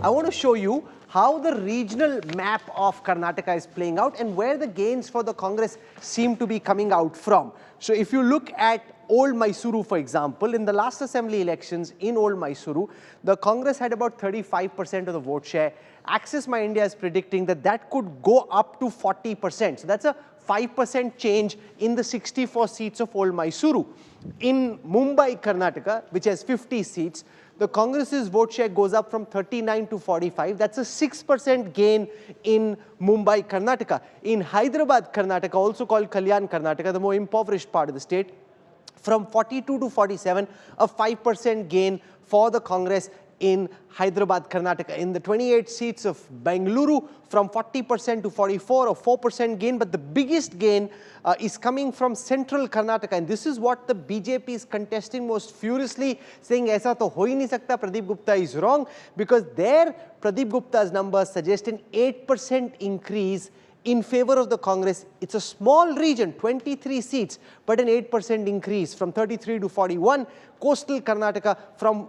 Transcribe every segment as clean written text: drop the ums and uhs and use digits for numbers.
I want to show you how the regional map of Karnataka is playing out and where the gains for the Congress seem to be coming out from. So if you look at Old Mysuru, for example, in the last assembly elections in Old Mysuru, the Congress had about 35% of the vote share. Access My India is predicting that that could go up to 40%. So that's a 5% change in the 64 seats of Old Mysuru. In Mumbai, Karnataka, which has 50 seats, the Congress's vote share goes up from 39 to 45. That's a 6% gain in Mumbai, Karnataka. In Hyderabad, Karnataka, also called Kalyan, Karnataka, the more impoverished part of the state, from 42 to 47, a 5% gain for the Congress in Hyderabad, Karnataka. In the 28 seats of Bengaluru, from 40% to 44, a 4% gain. But the biggest gain is coming from central Karnataka. And this is what the BJP is contesting most furiously, saying, "Aisa to ho hi nahi sakta, Pradeep Gupta is wrong," because there Pradeep Gupta's numbers suggest an 8% increase in favor of the Congress. It's a small region, 23 seats, but an 8% increase from 33 to 41. Coastal Karnataka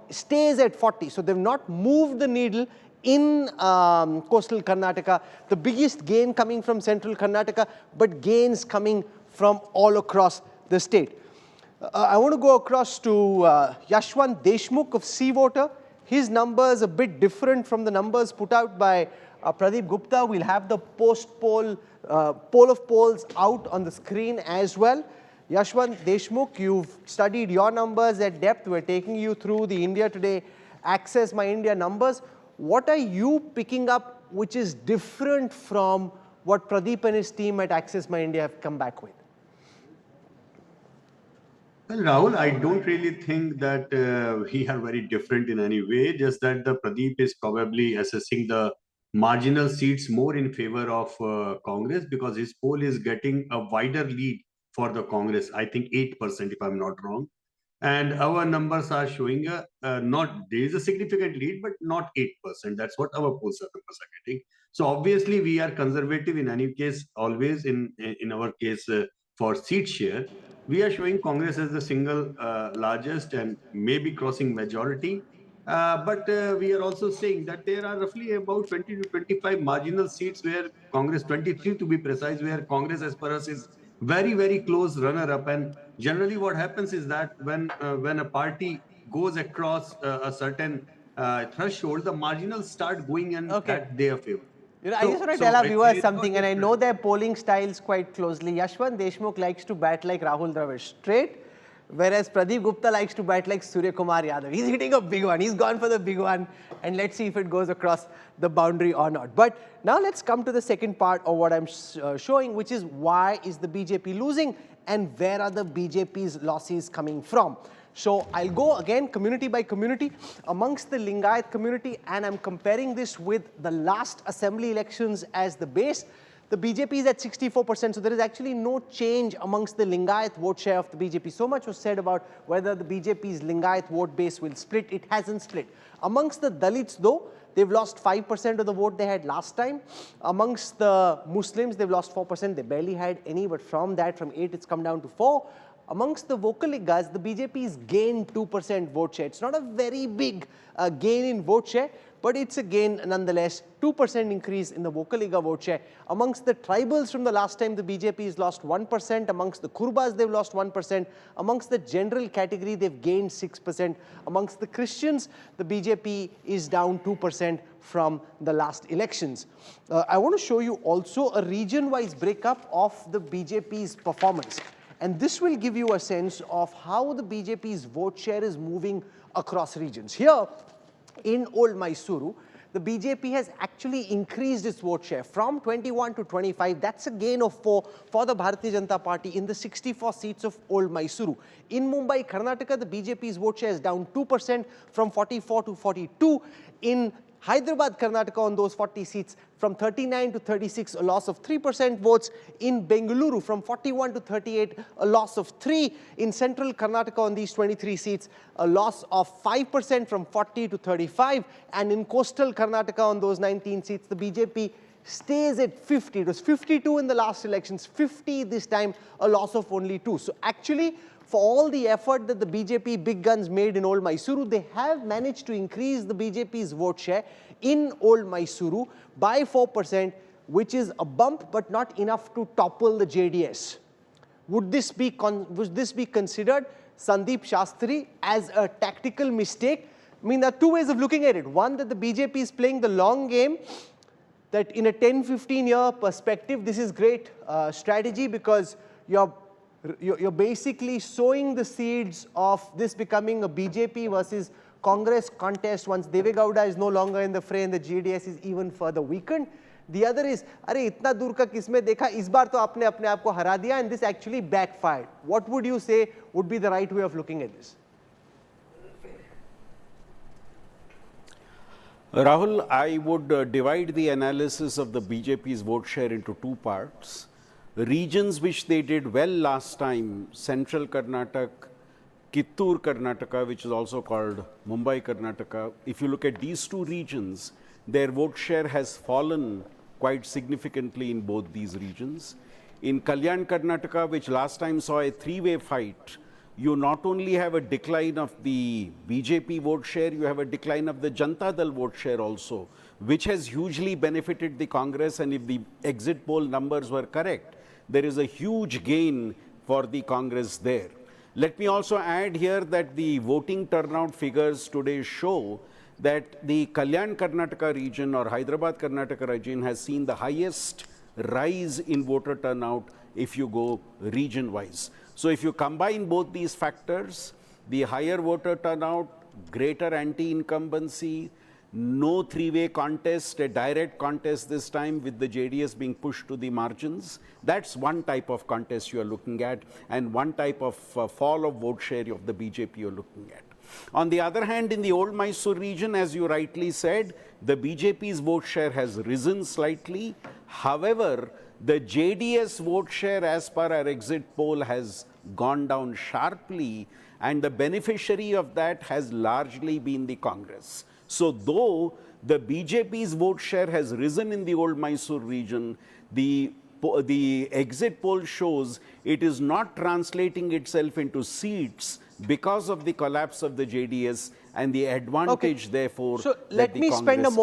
stays at 40. So they've not moved the needle in coastal Karnataka. The biggest gain coming from central Karnataka, but gains coming from all across the state. I want to go across to Yashwant Deshmukh of Sea Voter. His numbers a bit different from the numbers put out by Pradeep Gupta. We'll have the post-poll poll of polls out on the screen as well. Yashwant Deshmukh, you've studied your numbers at depth. We're taking you through the India Today Access My India numbers. What are you picking up which is different from what Pradeep and his team at Access My India have come back with? Well, Rahul, I don't really think that we are very different in any way, just that the Pradeep is probably assessing the marginal seats more in favor of Congress, because his poll is getting a wider lead for the Congress, I think 8% if I'm not wrong. And our numbers are showing there is a significant lead, but not 8%. That's what our polls numbers are getting. So obviously we are conservative in any case, always in our case for seat share. We are showing Congress as the single largest and maybe crossing majority. But we are also saying that there are roughly about 20 to 25 marginal seats where Congress, 23 to be precise, where Congress as per us is very, very close runner-up. And generally what happens is that when a party goes across a certain threshold, the marginals start going in at their favor. I just want to tell our viewers something, and I know their polling styles quite closely. Yashwant Deshmukh likes to bat like Rahul Dravid, straight, whereas Pradeep Gupta likes to bat like Surya Kumar Yadav. He's hitting a big one. He's gone for the big one, and let's see if it goes across the boundary or not. But now let's come to the second part of what I'm showing, which is why is the BJP losing and where are the BJP's losses coming from. So I'll go again community by community amongst the Lingayat community, and I'm comparing this with the last assembly elections as the base. The BJP is at 64%, so there is actually no change amongst the Lingayat vote share of the BJP. So much was said about whether the BJP's Lingayat vote base will split. It hasn't split. Amongst the Dalits, though, they've lost 5% of the vote they had last time. Amongst the Muslims, they've lost 4%. They barely had any, but from 8, it's come down to 4. Amongst the Vocaligas, the BJP's gained 2% vote share. It's not a very big gain in vote share, but it's a gain nonetheless. 2% increase in the Vocaliga vote share. Amongst the tribals from the last time, the BJP has lost 1%. Amongst the Kurbas, they've lost 1%. Amongst the general category, they've gained 6%. Amongst the Christians, the BJP is down 2% from the last elections. I want to show you also a region-wise breakup of the BJP's performance. And this will give you a sense of how the BJP's vote share is moving across regions. Here in Old Mysuru, the BJP has actually increased its vote share from 21 to 25. That's a gain of 4 for the Bharatiya Janata Party in the 64 seats of Old Mysuru. In Mumbai, Karnataka, the BJP's vote share is down 2% from 44 to 42. In Hyderabad, Karnataka, on those 40 seats, from 39 to 36, a loss of 3% votes. In Bengaluru, from 41 to 38, a loss of 3. In central Karnataka, on these 23 seats, a loss of 5% from 40 to 35. And in coastal Karnataka, on those 19 seats, the BJP stays at 50. It was 52 in the last elections, 50 this time, a loss of only 2. So actually, for all the effort that the BJP big guns made in Old Mysuru, they have managed to increase the BJP's vote share in Old Mysuru by 4%, which is a bump but not enough to topple the JDS. Would this be considered, Sandeep Shastri, as a tactical mistake? I mean, there are two ways of looking at it. One, that the BJP is playing the long game, that in a 10-15 year perspective, this is great strategy because you're basically sowing the seeds of this becoming a BJP versus Congress contest once Deve Gowda is no longer in the fray and the JDS is even further weakened. The other is, अरे इतना दूर का किसमें देखा, इस बार तो आपने अपने आप को हरा दिया, and this actually backfired. What would you say would be the right way of looking at this? Rahul, I would divide the analysis of the BJP's vote share into two parts. Regions which they did well last time, Central Karnataka, Kittur Karnataka, which is also called Mumbai Karnataka. If you look at these two regions, their vote share has fallen quite significantly in both these regions. In Kalyan Karnataka, which last time saw a three-way fight, you not only have a decline of the BJP vote share, you have a decline of the Janata Dal vote share also, which has hugely benefited the Congress, and if the exit poll numbers were correct, there is a huge gain for the Congress there. Let me also add here that the voting turnout figures today show that the Kalyan Karnataka region or Hyderabad Karnataka region has seen the highest rise in voter turnout if you go region wise. So if you combine both these factors, the higher voter turnout, greater anti-incumbency, no three-way contest, a direct contest this time with the JDS being pushed to the margins, that's one type of contest you are looking at, and one type of fall of vote share of the BJP you are looking at. On the other hand, in the Old Mysore region, as you rightly said, the BJP's vote share has risen slightly. However, the JDS vote share as per our exit poll has gone down sharply, and the beneficiary of that has largely been the Congress. So though the BJP's vote share has risen in the Old Mysore region, the exit poll shows it is not translating itself into seats because of the collapse of the JDS and the advantage, therefore, So that let the me Congress spend a moment